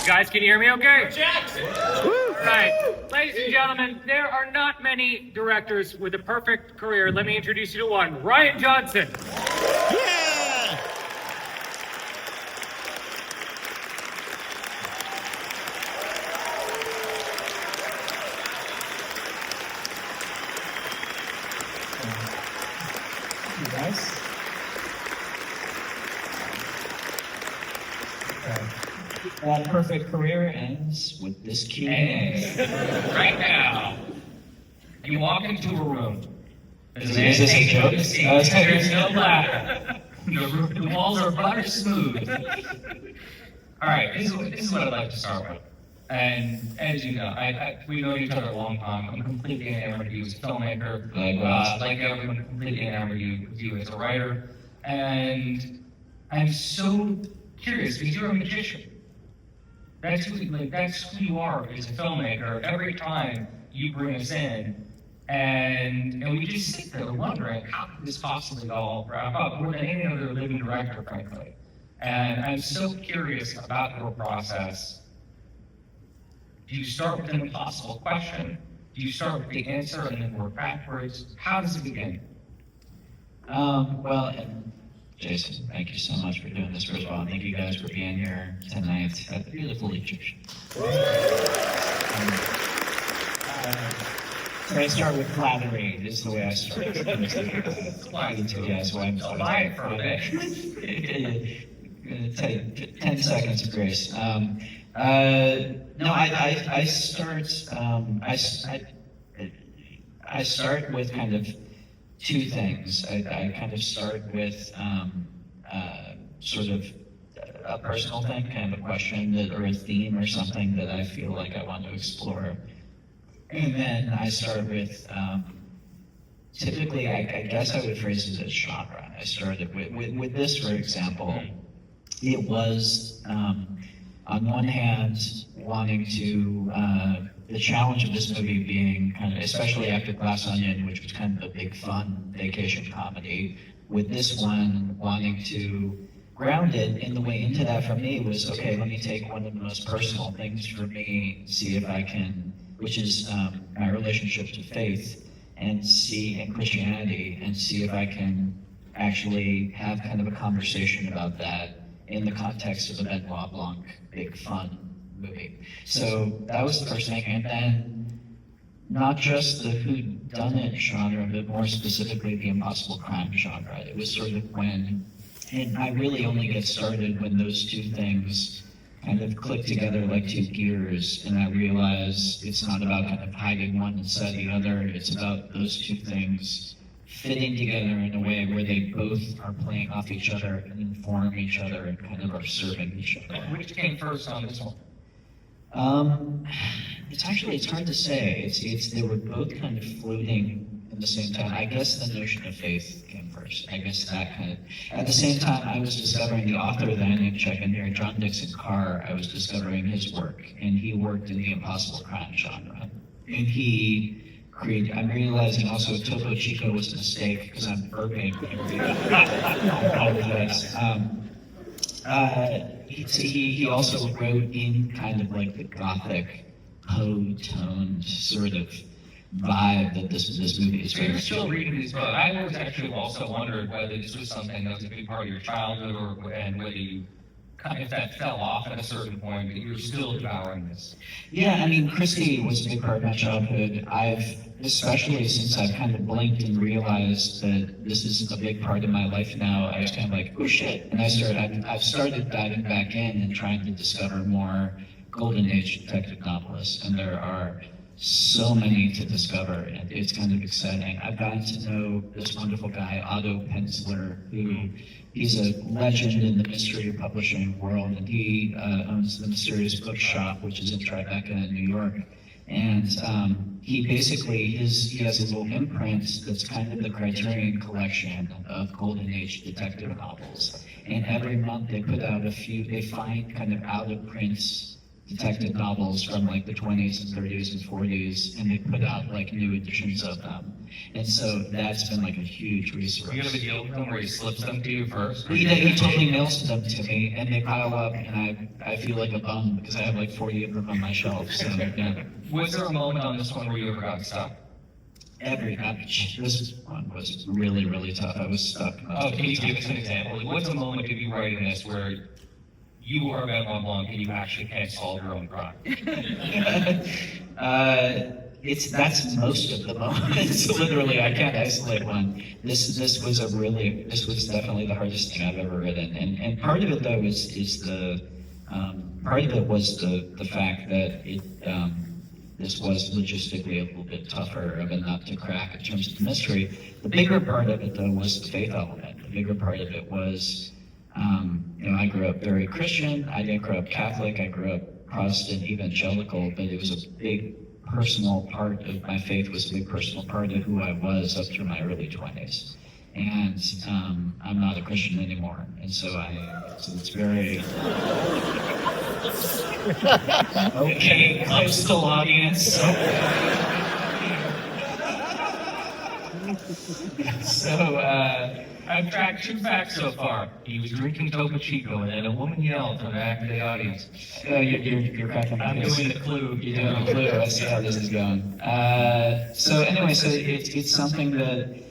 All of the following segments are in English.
Guys, can you hear me okay? Right. Ladies and gentlemen, there are not many directors with a perfect career. Let me introduce you to one, Rian Johnson. Yeah! You guys? That perfect career ends with this Q&A. Right now, you walk into a room. Is this a joke? There's no ladder. The walls are butter smooth. All right, this is what I'd like to start with. And as you know, we know each other a long time. I'm completely enamored of you as a filmmaker. Like everyone, completely enamored of you as a writer. And I'm so curious because you're a magician. That's who you are as a filmmaker. Every time you bring us in, and we just sit there wondering how could this possibly all wrap up more than any other living director, frankly. And I'm so curious about your process. Do you start with an impossible question? Do you start with the answer and then work backwards? How does it begin? And Jason, thank you so much for doing this. First of all, thank you guys for being here tonight at the beautiful Egyptian. So I start with flattery, is the way I start. Yes, well, I'm Lie for a bit. 10 seconds of grace. I start with kind of two things. I kind of start with sort of a personal thing, kind of a question or a theme or something that I feel like I want to explore. And then I start with, typically, I guess I would phrase it as genre. I started with this, for example. It was, on one hand, wanting to, the challenge of this movie being kind of, especially after Glass Onion, which was kind of a big fun vacation comedy, with this one wanting to ground it in the way into that for me was, okay, let me take one of the most personal things for me, see if I can, which is my relationship to faith and Christianity, and see if I can actually have kind of a conversation about that in the context of a Benoit Blanc big fun movie. So that was the first thing, and then not just the whodunit genre, but more specifically the impossible crime genre. It was sort of when, and I really only get started when those two things kind of click together like two gears, and I realize it's not about kind of hiding one inside the other, it's about those two things fitting together in a way where they both are playing off each other and inform each other and kind of are serving each other. Which came first on this one? It's hard to say. They were both kind of floating at the same time. I guess the notion of faith came first. I guess that kind of, at the same time I was discovering the author that I need to check in here, John Dixon Carr. I was discovering his work, and he worked in the impossible crime genre. And I'm realizing also Topo Chico was a mistake because I'm burping. I apologize. He also wrote in kind of like the gothic, Poe-toned sort of vibe that this movie is very You're much. still reading these books. I was actually also wondering whether this was something that was a big part of your childhood, and whether you kind of, if that fell off at a certain point, but you're still devouring this. Yeah, I mean, Christie was a big part of my childhood. Especially since I've kind of blinked and realized that this is a big part of my life now, I was kind of like, oh shit. And I've started diving back in and trying to discover more Golden Age detective novelists. And there are so many to discover, and it's kind of exciting. I've gotten to know this wonderful guy, Otto Penzler, he's a legend in the mystery publishing world, and he owns the Mysterious Bookshop, which is in Tribeca in New York. And he basically, he has a little imprint that's kind of the Criterion collection of Golden Age detective novels. And every month they put out they find kind of out of print detective novels from like the 20s and 30s and 40s, and they put out like new editions of them. And so that's been like a huge resource. You have a deal with them where he slips them to you first? He totally mails them to me, and they pile up, and I feel like a bum because I have like 40 of them on my shelf. So yeah. Was there a moment on this one where you ever got stuck? This one was really, really tough. I was stuck. Oh, can you give us an example? What's a moment of you writing this where you are Ben LeBlanc and you actually can't solve your own crime? That's most of the moments. Literally, I can't isolate one. This was definitely the hardest thing I've ever written, and part of it though is the part of it was the fact that this was logistically a little bit tougher of a nut to crack in terms of the mystery. The bigger part of it though was the faith element. The bigger part of it was, I grew up very Christian. I didn't grow up Catholic. I grew up Protestant evangelical, but it was a big personal part of my faith, was a big personal part of who I was up through my early 20s. And I'm not a Christian anymore. And so it's very... Okay, coastal audience. So, I've tracked 2 facts so far. He was drinking Topo Chico, and then a woman yelled from the back of the audience. You're cracking I'm doing the clue. You're doing the clue. I see how this is going. So anyway, it's something that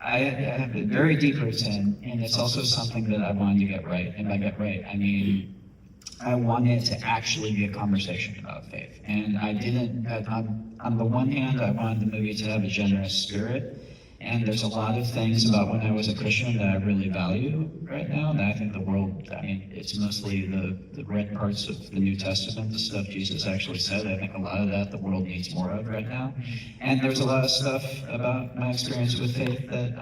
I have a very deep roots in, and it's also something that I wanted to get right. And by get right, I mean I wanted to actually be a conversation about faith. And I didn't, on the one hand, I wanted the movie to have a generous spirit. And there's a lot of things about when I was a Christian that I really value right now. And I think the world, it's mostly the red parts of the New Testament, the stuff Jesus actually said. I think a lot of that the world needs more of right now. And there's a lot of stuff about my experience with faith that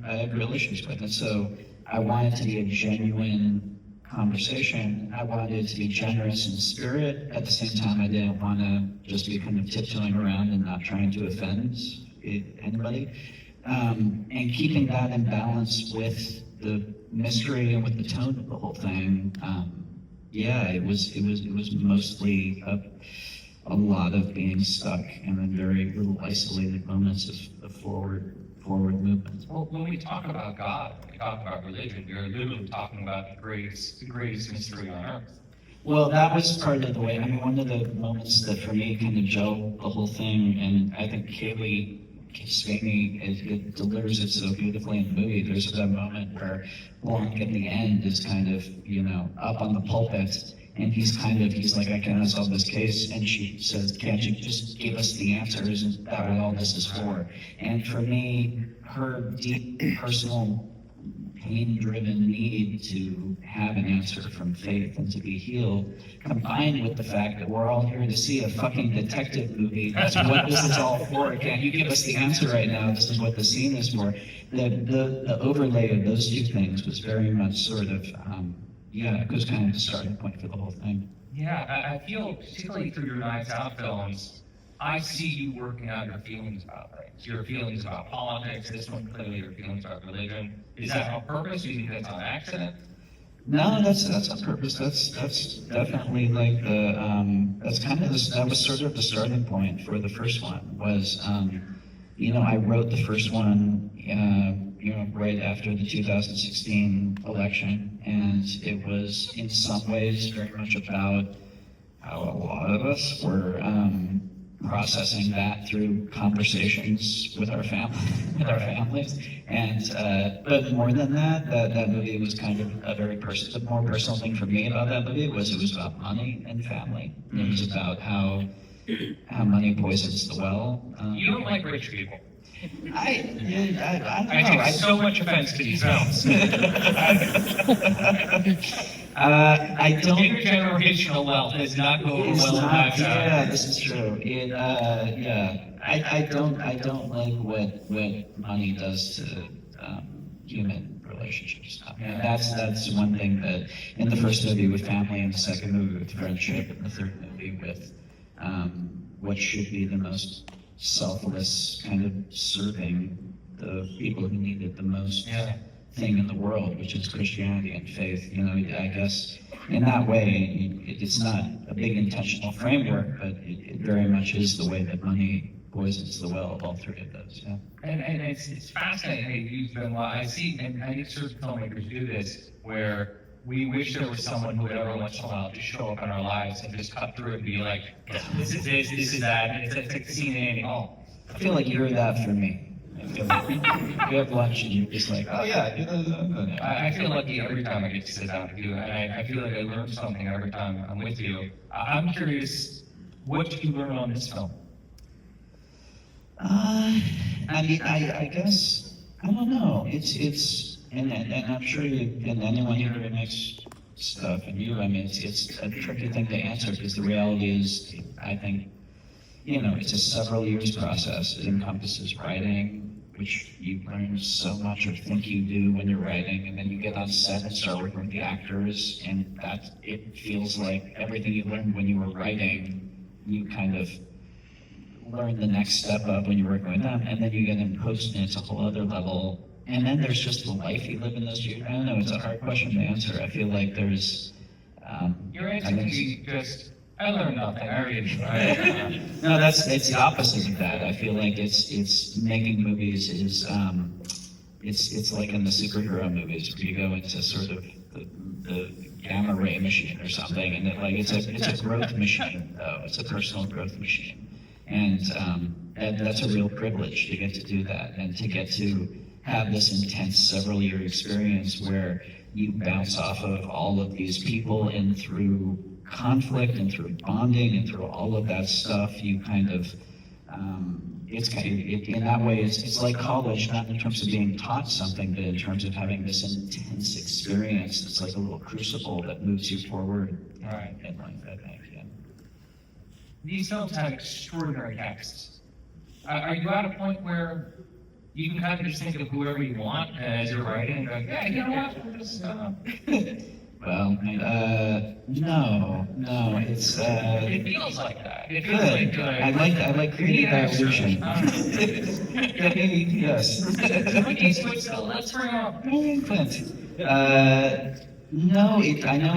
I have real issues with. And so I wanted to be a genuine conversation. I wanted it to be generous in spirit. At the same time, I didn't want to just be kind of tiptoeing around and not trying to offend anybody. And keeping that in balance with the mystery and with the tone of the whole thing, it was mostly a lot of being stuck and then very little isolated moments of forward movement. Well, when we talk about God, when we talk about religion, you're literally talking about the greatest mystery on earth. Well, that was part of the way. I mean, one of the moments that for me kind of gelled the whole thing, and I think Kaylee Spaney, it delivers it so beautifully in the movie. There's that moment where Blanc at the end is kind of, up on the pulpit, and he's like, I cannot solve this case. And she says, can't you just give us the answer? Isn't that what all this is for? And for me, her deep personal pain-driven need to have an answer from faith and to be healed, combined with the fact that we're all here to see a fucking detective movie. That's what this is all for. Can't you give us the answer right now? This is what the scene is for. The overlay of those two things was very much sort of, it was kind of the starting point for the whole thing. Yeah, I feel, particularly through your Knives Out films, I see you working out your feelings about things. Your feelings about politics, this one clearly your feelings about religion. Is that on purpose? Do you think that's on accident? No, that's on purpose. That's definitely like that was sort of the starting point for the first one. Was I wrote the first one right after the 2016 election, and it was in some ways very much about how a lot of us were processing that through conversations with our families, and but more than that movie was kind of a very the more personal thing for me about that movie was it was about money and family. It was about how money poisons the well. You don't like rich people. I don't know. I take so much offense to these films. I don't. Intergenerational wealth does not go over well in Knives Out. Yeah, this is true. I don't like what money does to human relationships. And that's one thing that in the first movie with family, and the second movie with friendship, and the third movie with what should be the most selfless kind of serving the people who need it the most thing in the world, which is Christianity and faith. You know, I guess in that way, it's not a big intentional framework, but it very much is the way that money poisons the well of all three of those. Yeah. And it's fascinating how you've been, well, I see, and I think certain filmmakers do this, where we wish there was someone who would every once in a while just show up in our lives and just cut through and be like, this is this is that, and it's like seeing Annie Hall. I feel like you're that for me. I feel like we have lunch and you're just like, oh yeah. I feel lucky every time I get to sit down with you, and I feel like I learn something every time I'm with you. I'm curious, what did you learn on this film? I mean, I guess, I don't know. It's and I'm sure and anyone here who makes stuff, and you, I mean, it's a tricky thing to answer because the reality is, I think, you know, it's a several years process. It encompasses writing, which you learn so much or think you do when you're writing, and then you get on set and start working with the actors, and that it feels like everything you learned when you were writing, you kind of learn the next step up when you're working with them, and then you get in post and it's a whole other level. And then there's just the life you live in those years. I don't know, it's a hard question to answer. I feel like there's Your answer can be just, I learned nothing, I already tried. no, it's the opposite of that. I feel like it's making movies is it's like in the superhero movies where you go into sort of the gamma ray machine or something, and it's a growth machine though. It's a personal growth machine. And that's a real privilege to get to do that and to get to have this intense several-year experience where you bounce off of all of these people, and through conflict and through bonding and through all of that stuff, you kind of, in that way, it's like college, not in terms of being taught something, but in terms of having this intense experience. It's like a little crucible that moves you forward. Right. In life, I think. Yeah. These films have extraordinary texts. Are you at a point where you can kind of just think of whoever you want as you're writing and go, yeah, you know what, we'll just, Well, no, it's, it feels like that. It feels good. I like creating that illusion. Yeah, maybe, yes. Let's bring up. Clint. No, I know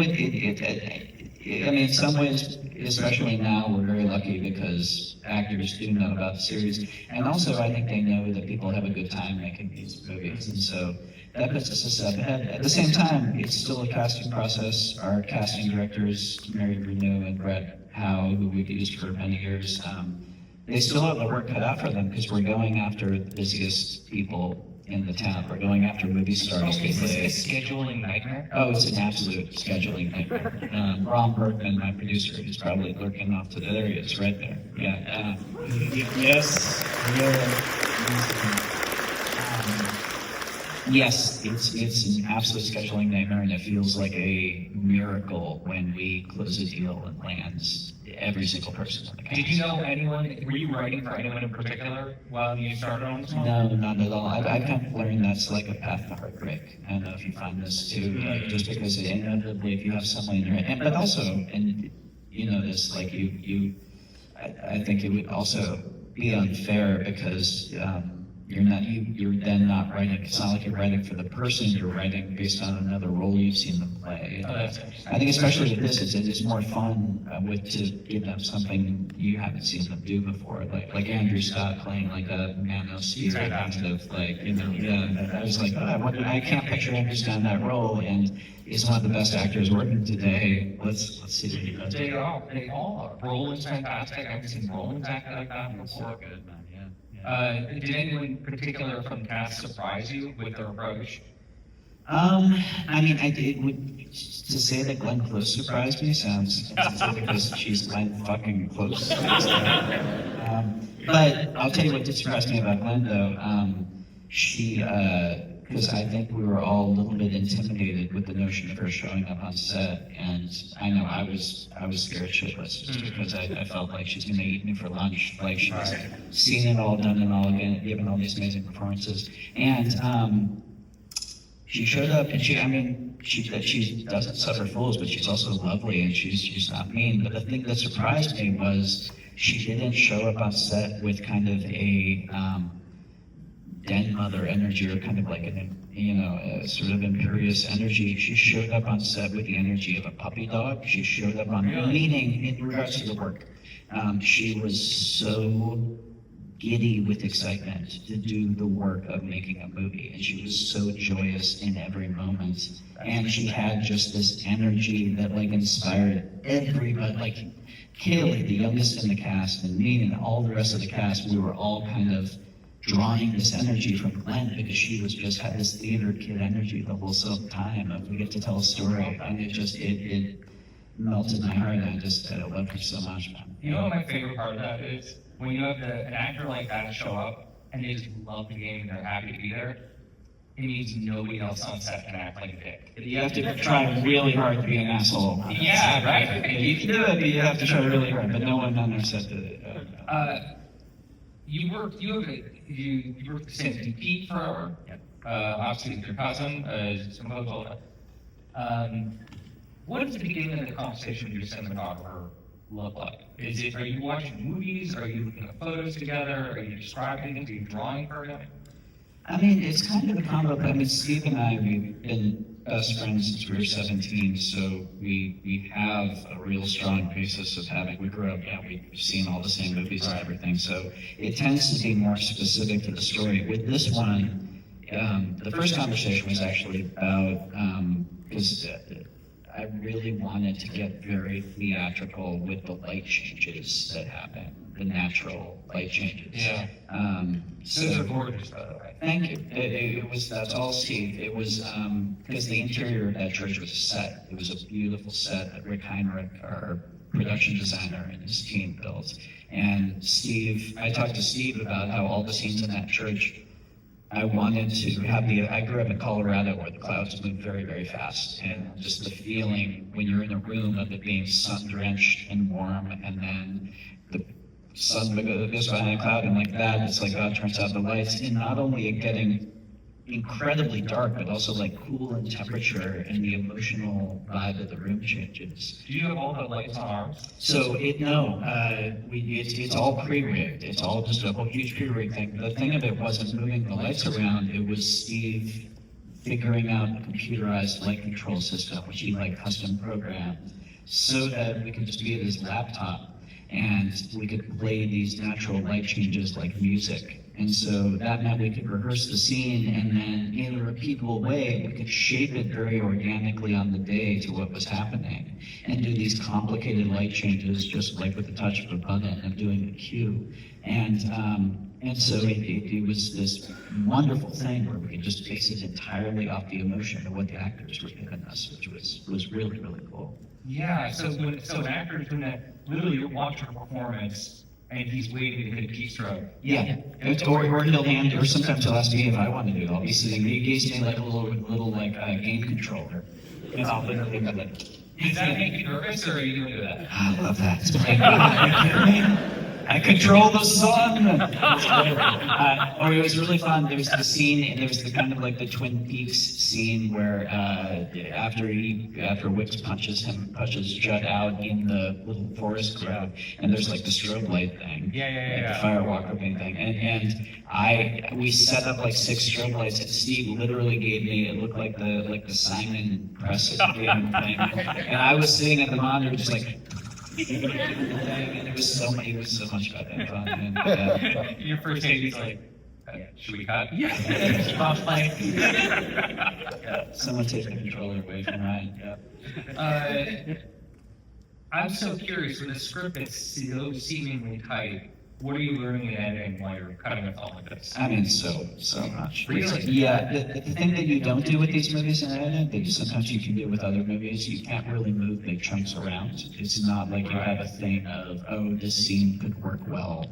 I mean, in some ways, especially now, we're very lucky because actors do know about the series. And also, I think they know that people have a good time making these movies. And so that puts us a step ahead. At the same time, it's still a casting process. Our casting directors, Mary Renew and Brett Howe, who we've used for many years, they still have the work cut out for them because we're going after the busiest people in the town. We're going after movie stars. Is this a scheduling nightmare? Oh, it's an absolute scheduling nightmare. Ron Bergman, my producer, is probably lurking off to there. He is right there. Yeah. Yes. Yes, it's an absolute scheduling nightmare, and it feels like a miracle when we close a deal and lands every single person on the cast. Did you know anyone, were you writing for anyone in particular while you started on this one? No, not at all. I've kind of learned that's like a path to heartbreak. I don't know if you find this too, like, just because inevitably if you have someone in your head, but also, and you know this, like I think it would also be unfair because you're then not writing, it's not like you're writing for the person, you're writing based on another role you've seen them play. Oh, that's interesting. I think especially with this, it's more fun to give them something you haven't seen them do before, like Andrew Scott playing like a man of steel, kind of like, I was like, I can't picture Andrew Scott in that role, and he's one of the best actors working today. Let's see what he does. They all are. Roland's fantastic. I haven't seen Roland act like that before. Good, man, yeah. Did anyone in particular from the cast surprise you with their approach? I mean, to say that Glenn Close surprised me sounds because she's Glenn fucking Close. But I'll tell you what did surprise me about Glenn though. She, because I think we were all a little bit intimidated with the notion of her showing up on set, and I know I was scared shitless just because I felt like she's gonna eat me for lunch, like she's seen it all, done it all again, given all these amazing performances, and she showed up, and she doesn't suffer fools, but she's also lovely, and she's not mean. But the thing that surprised me was she didn't show up on set with kind of a den mother energy, or kind of like a sort of imperious energy. She showed up on set with the energy of a puppy dog. She showed up on, meaning in regards to the work. She was so giddy with excitement to do the work of making a movie, and she was so joyous in every moment. And she had just this energy that like inspired everybody, like Kaylee, the youngest in the cast, and me and all the rest of the cast. We were all kind of drawing this energy from Glenn, because she was just had this theater kid energy the whole time of we get to tell a story, and it melted my heart, and I loved her so much, man. You know what my favorite part of that is? When you have an actor like that show up and they just love the game and they're happy to be there, it means nobody else on set can act like a dick. You have to try really hard to be an asshole. Yeah, right? You can do it, but you have to try really hard. But no one on our set did it. You worked with St. Pete forever. Obviously with your cousin, what does the beginning of the conversation with your cinematographer look like? Are you watching movies? Are you looking at photos together? Are you describing things? Are you drawing for him? I mean, it's kind of a combo. I mean, Steve and I, we've been best friends since we were 17, so we have a real strong basis of having, we grew up, we've seen all the same movies and everything, so it tends to be more specific to the story. With this one, the first conversation was actually about, because I really wanted to get very theatrical with the light changes that happen, the natural light changes. Yeah. Those are gorgeous, by the way. Thank you. That's all Steve. It was, because the interior of that church was a set. It was a beautiful set that Rick Heinrich, our production designer, and his team built. And I talked to Steve about how all the scenes in that church, I wanted to have I grew up in Colorado where the clouds move very, very fast. And just the feeling when you're in a room of it being sun-drenched and warm, and then the sun goes behind a cloud, and like that, it's like God turns out the lights. And not only it getting incredibly dark, but also like cool in temperature, and the emotional vibe of the room changes. Do you have all the lights on ours? So it's all pre-rigged. It's all just a whole huge pre-rigged thing. The thing of it wasn't moving the lights around. It was Steve figuring out a computerized light control system, which he like custom programmed, so that we could just be at his laptop and we could play these natural light changes like music. And so that meant we could rehearse the scene, and then in a repeatable way, we could shape it very organically on the day to what was happening, and do these complicated light changes just like with the touch of a button and doing the cue. And so it was this wonderful thing where we could just base it entirely off the emotion of what the actors were giving us, which was really, really cool. Yeah, so an actor is doing that, literally you're watching a performance, and he's waiting to hit a keystroke. Yeah, or he'll hand, or sometimes he'll ask me if I want to do it. I'll be sitting, he gives me like a little like game controller, and I'll literally be like. Does that make you nervous, or are you doing that? I love that. It's like, I control the sun. It was really fun. There was the scene, and there was the kind of like the Twin Peaks scene where after Wicks punches Judd out in the little forest grove, and there's like the strobe light thing. Yeah. The firewalker thing. And we set up like 6 strobe lights, and Steve literally gave me, it looked like the Simon Press thing. And I was sitting at the monitor just like, and it was so much fun. And, Your first take, he's like, should we cut? Yeah. Keep on playing. Someone take the controller away from Ryan. Yeah. I'm so curious, with a script that's so seemingly tight, what are you learning in editing while you're cutting a film like this? I mean, so much. Really? Yeah, the thing that you don't do with these movies in editing, that sometimes you can do with other movies, you can't really move big chunks around. It's not like you have a thing of, oh, this scene could work well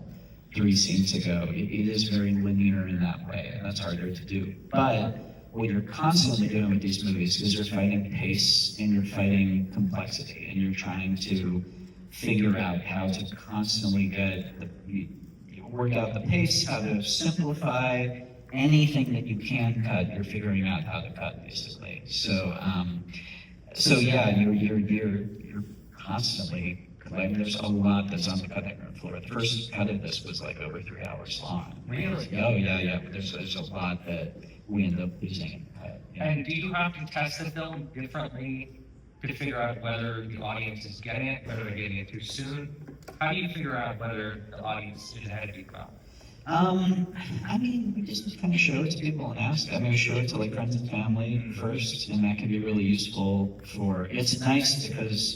3 scenes ago. It is very linear in that way, and that's harder to do. But what you're constantly doing with these movies is you're fighting pace, and you're fighting complexity, and you're trying to figure out how to constantly work out the pace, how to simplify anything that you can cut. You're figuring out how to cut, basically. So yeah, you're constantly Like, there's a lot that's on the cutting room floor. The first cut of this was like over 3 hours long. Really? Oh, yeah. There's a lot that we end up losing in the cut. And do you have to test the film differently to figure out whether the audience is getting it, whether they're getting it too soon? How do you figure out whether the audience is ahead of you? I mean, we just kind of show it to people and ask. I mean, we show it to like friends and family first, and that can be really useful for. It's nice because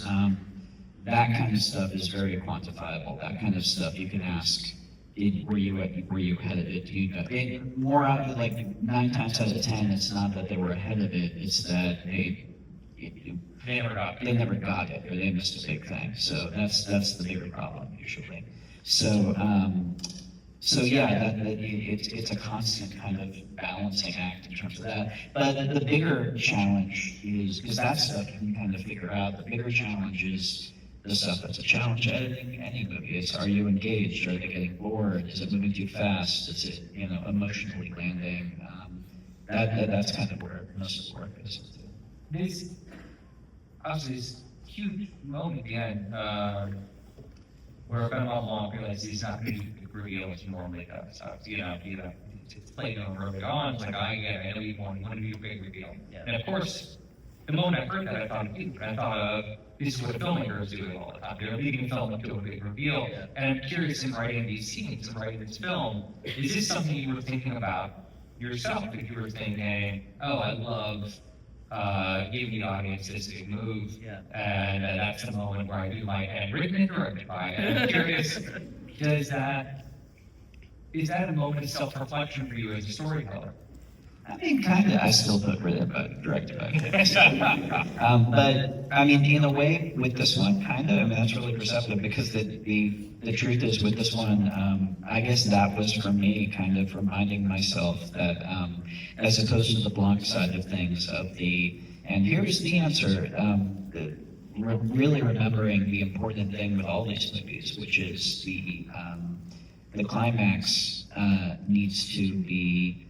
that kind of stuff is very quantifiable. That kind of stuff you can ask. Were you ahead of it? Do you know? More out of like 9 times out of 10, it's not that they were ahead of it. It's that they never got it, or they missed a big thing. So that's the bigger problem usually. So yeah, it's a constant kind of balancing act in terms of that. But the bigger challenge is, because that stuff you can kind of figure out, the bigger challenge is the stuff that's a challenge editing any movie. It's, are you engaged? Are they getting bored? Is it moving too fast? Is it, emotionally landing? That's kind of where most of the work is. This, obviously, this huge moment at the end, where Benoit Blanc realizes he's not going to reveal what he normally does. It's played over early on. It's like, I know you want to do a big reveal. Yeah. And of course, the moment I heard that, I thought of you. I thought of, this is what filmmakers do all the time. They're leading film up to a big reveal. Yeah. And I'm curious, in writing these scenes, and writing this film, is this something you were thinking about yourself? If you were thinking, oh, I love giving the audience this big move, and that's the moment where I do my, and written and directed by. And I'm curious, is that a moment of self-reflection for you as a storyteller? I mean, kind of. I still put written but directed by. But I mean, in a way, with this one, kind of. I mean, that's really perceptive because the truth is, with this one, I guess that was for me kind of reminding myself that, as opposed to the Blanc side of things, and here's the answer. Really remembering the important thing with all these movies, which is the climax needs to be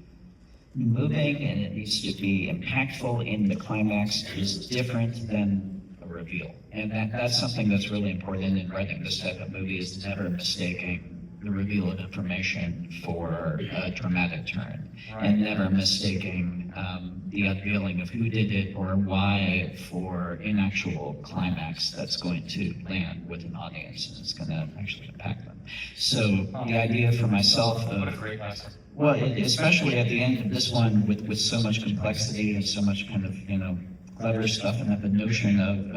moving and it needs to be impactful. In the climax is different than a reveal, and that's something that's really important in writing this type of movie, is never mistaking the reveal of information for a dramatic turn, and never mistaking the unveiling of who did it or why for an actual climax that's going to land with an audience and it's going to actually impact them. So the idea for myself of, What a great lesson. well, especially at the end of this one with so much complexity and so much kind of, clever stuff, and that the notion of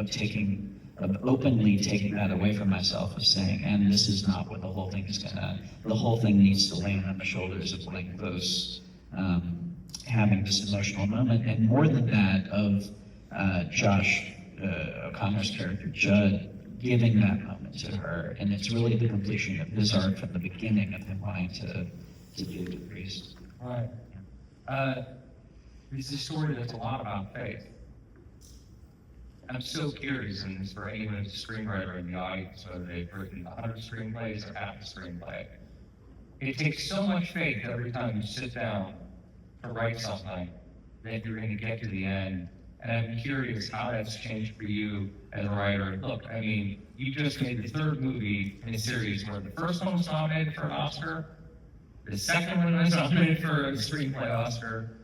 openly taking that away from myself, of saying, and this is not what the whole thing is the whole thing needs to land on the shoulders of Blake Close, having this emotional moment, and more than that, of Josh O'Connor's character, Judd, giving that moment to her, and it's really the completion of his arc from the beginning of him wanting to do the priest. Right. This is a story that's a lot about faith. I'm so curious, and this for anyone who's a screenwriter in the audience, whether they've written 100 screenplays or half a screenplay. It takes so much faith every time you sit down to write something that you're going to get to the end. And I'm curious how that's changed for you as a writer. Look, I mean, you just made the 3rd movie in a series where the first one was nominated for an Oscar, the second one was nominated for a screenplay Oscar.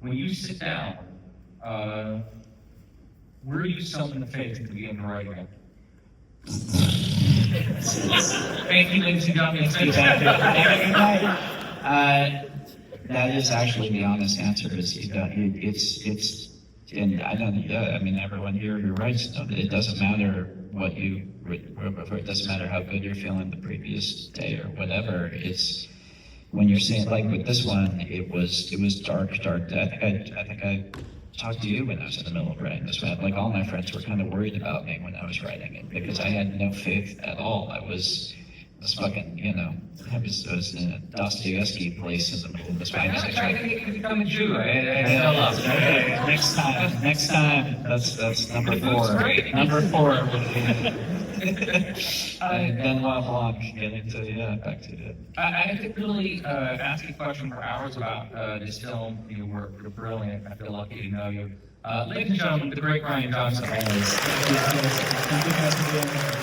When you sit down, where do you summon the faith to begin writing it? Thank you, ladies and gentlemen. That is actually the honest answer. It's and I don't. I mean, everyone here who writes, it doesn't matter what you. It doesn't matter how good you're feeling the previous day or whatever. It's when you're saying, like with this one, it was dark. I think I talked to you when I was in the middle of writing this one. Like, all my friends were kind of worried about me when I was writing it, because I had no faith at all. I was fucking, I was in a Dostoevsky place in the middle of this That's place. right, you become a Jew. Next Next time. That's number 4. Number 4 would be. And Benoit Blanc getting to, back to it. I could really ask you a question for hours about this film. You were brilliant. I feel lucky to know you. Ladies and gentlemen, the great Rian Johnson. Thank you guys for being here.